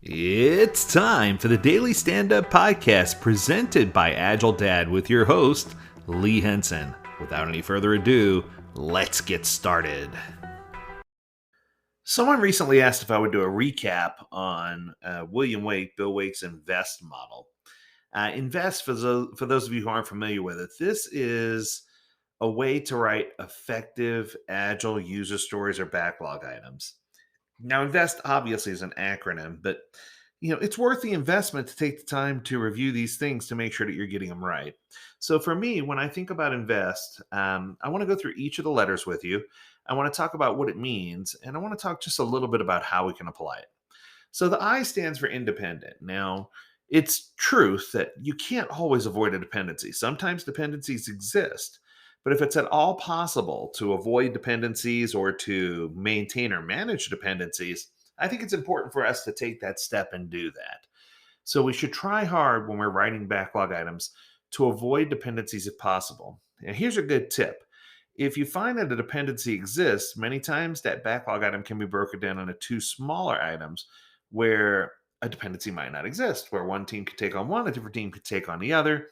It's time for the Daily Stand Up Podcast presented by Agile Dad with your host, Lee Henson. Without any further ado, let's get started. Someone recently asked if I would do a recap on Bill Wake's Invest model. Invest, for those of you who aren't familiar with it, this is a way to write effective, agile user stories or backlog items. Now, invest obviously is an acronym, but it's worth the investment to take the time to review these things to make sure that you're getting them right. So, for me, when I think about invest, I want to go through each of the letters with you. I want to talk about what it means, and I want to talk just a little bit about how we can apply it. So, the I stands for independent. Now, it's truth that you can't always avoid a dependency. Sometimes dependencies exist, but if it's at all possible to avoid dependencies or to maintain or manage dependencies, I think it's important for us to take that step and do that. So we should try hard when we're writing backlog items to avoid dependencies if possible. And here's a good tip. If you find that a dependency exists, many times that backlog item can be broken down into two smaller items where a dependency might not exist, where one team could take on one, a different team could take on the other,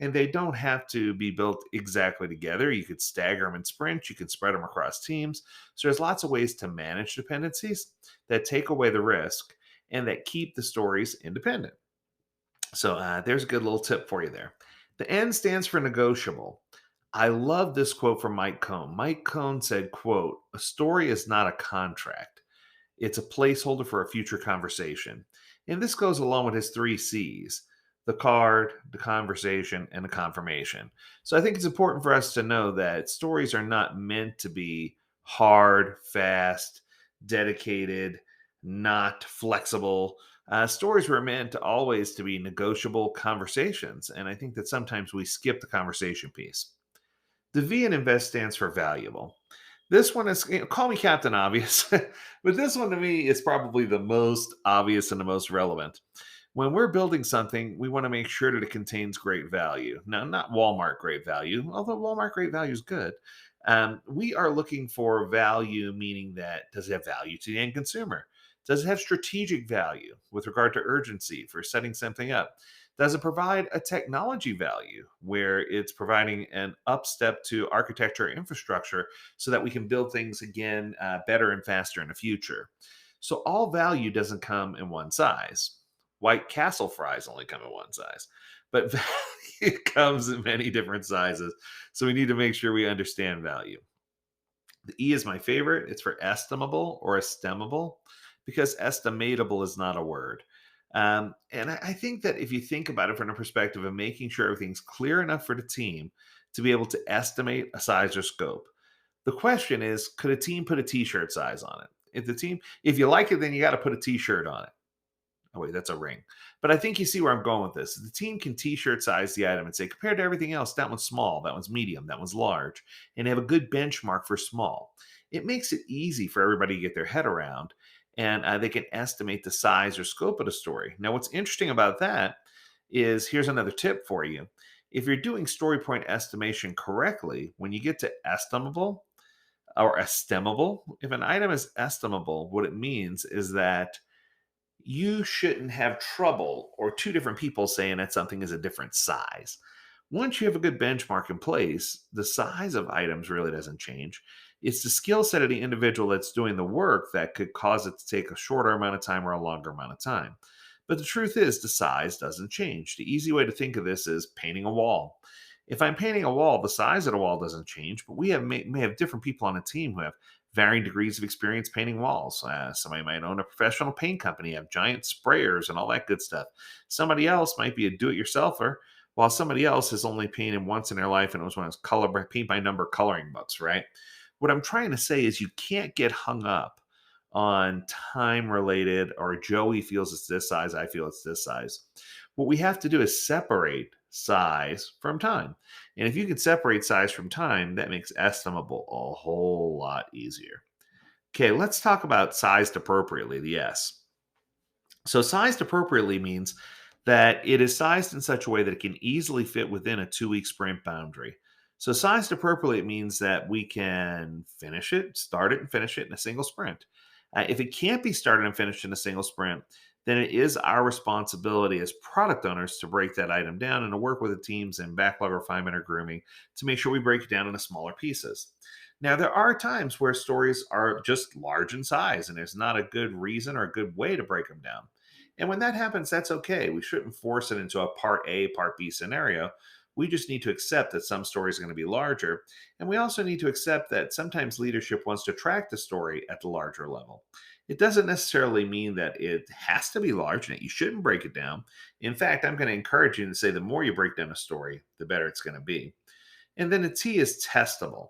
and they don't have to be built exactly together. You could stagger them in sprints, you could spread them across teams. So there's lots of ways to manage dependencies that take away the risk and that keep the stories independent. So there's a good little tip for you there. The N stands for negotiable. I love this quote from Mike Cohn. Mike Cohn said, quote, "A story is not a contract. It's a placeholder for a future conversation." And this goes along with his three C's: the card, the conversation, and the confirmation. So I think it's important for us to know that stories are not meant to be hard, fast, dedicated, not flexible. Stories were meant to always to be negotiable conversations. And I think that sometimes we skip the conversation piece. The V in invest stands for valuable. This one is, call me Captain Obvious, but this one to me is probably the most obvious and the most relevant. When we're building something, we want to make sure that it contains great value. Now, not Walmart great value, although Walmart great value is good. We are looking for value, meaning that does it have value to the end consumer? Does it have strategic value with regard to urgency for setting something up? Does it provide a technology value where it's providing an upstep to architecture infrastructure so that we can build things again better and faster in the future? So, all value doesn't come in one size. White Castle fries only come in one size, but value comes in many different sizes. So, we need to make sure we understand value. The E is my favorite. It's for estimable or estimable because estimatable is not a word. And I think that if you think about it from a perspective of making sure everything's clear enough for the team to be able to estimate a size or scope, the question is, could a team put a t-shirt size on it? If you like it, then you got to put a t-shirt on it. Oh, wait, that's a ring. But I think you see where I'm going with this. The team can t-shirt size the item and say, compared to everything else, that one's small, that one's medium, that one's large, and have a good benchmark for small. It makes it easy for everybody to get their head around, and they can estimate the size or scope of the story. Now, what's interesting about that is here's another tip for you. If you're doing story point estimation correctly, when you get to estimable or estimable, if an item is estimable, what it means is that you shouldn't have trouble or two different people saying that something is a different size. Once you have a good benchmark in place, the size of items really doesn't change. It's the skill set of the individual that's doing the work that could cause it to take a shorter amount of time or a longer amount of time. But the truth is, the size doesn't change. The easy way to think of this is painting a wall. If I'm painting a wall, the size of the wall doesn't change, but may have different people on a team who have varying degrees of experience painting walls. Somebody might own a professional paint company, have giant sprayers and all that good stuff. Somebody else might be a do-it-yourselfer, while somebody else has only painted once in their life and it was one of those color paint by number coloring books, right? What I'm trying to say is you can't get hung up on time related or Joey feels it's this size, I feel it's this size. What we have to do is separate size from time. And if you can separate size from time, that makes estimable a whole lot easier. Okay, let's talk about sized appropriately, the S. So, sized appropriately means that it is sized in such a way that it can easily fit within a 2 week sprint boundary. So, sized appropriately means that we can finish it, start it, and finish it in a single sprint. If it can't be started and finished in a single sprint, then it is our responsibility as product owners to break that item down and to work with the teams in backlog refinement or grooming to make sure we break it down into smaller pieces. Now, there are times where stories are just large in size and there's not a good reason or a good way to break them down. And when that happens, that's okay. We shouldn't force it into a part A, part B scenario. We just need to accept that some stories are going to be larger. And we also need to accept that sometimes leadership wants to track the story at the larger level. It doesn't necessarily mean that it has to be large and that you shouldn't break it down. In fact, I'm going to encourage you to say the more you break down a story, the better it's going to be. And then the T is testable.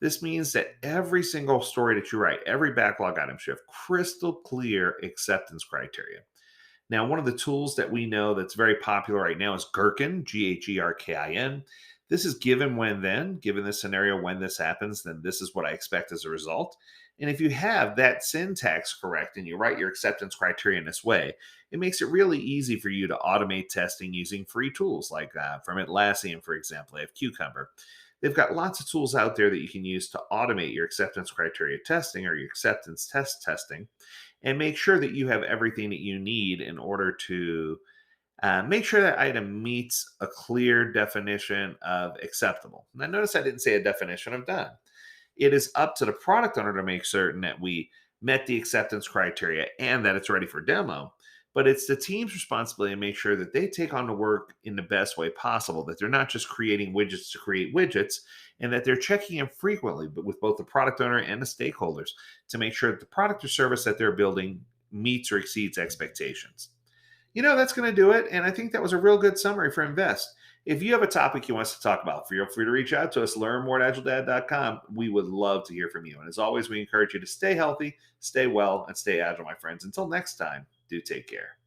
This means that every single story that you write, every backlog item should have crystal clear acceptance criteria. Now, one of the tools that we know that's very popular right now is Gherkin, Gherkin. This is given when then, given this scenario, when this happens, then this is what I expect as a result. And if you have that syntax correct and you write your acceptance criteria in this way, it makes it really easy for you to automate testing using free tools like from Atlassian, for example. They have Cucumber. They've got lots of tools out there that you can use to automate your acceptance criteria testing or your acceptance test testing and make sure that you have everything that you need in order to make sure that item meets a clear definition of acceptable. Now, notice I didn't say a definition of done. It is up to the product owner to make certain that we met the acceptance criteria and that it's ready for demo. But it's the team's responsibility to make sure that they take on the work in the best way possible, that they're not just creating widgets to create widgets, and that they're checking in frequently but with both the product owner and the stakeholders to make sure that the product or service that they're building meets or exceeds expectations. That's going to do it. And I think that was a real good summary for Invest. If you have a topic you want us to talk about, feel free to reach out to us, learn more at agiledad.com. We would love to hear from you. And as always, we encourage you to stay healthy, stay well, and stay agile, my friends. Until next time, do take care.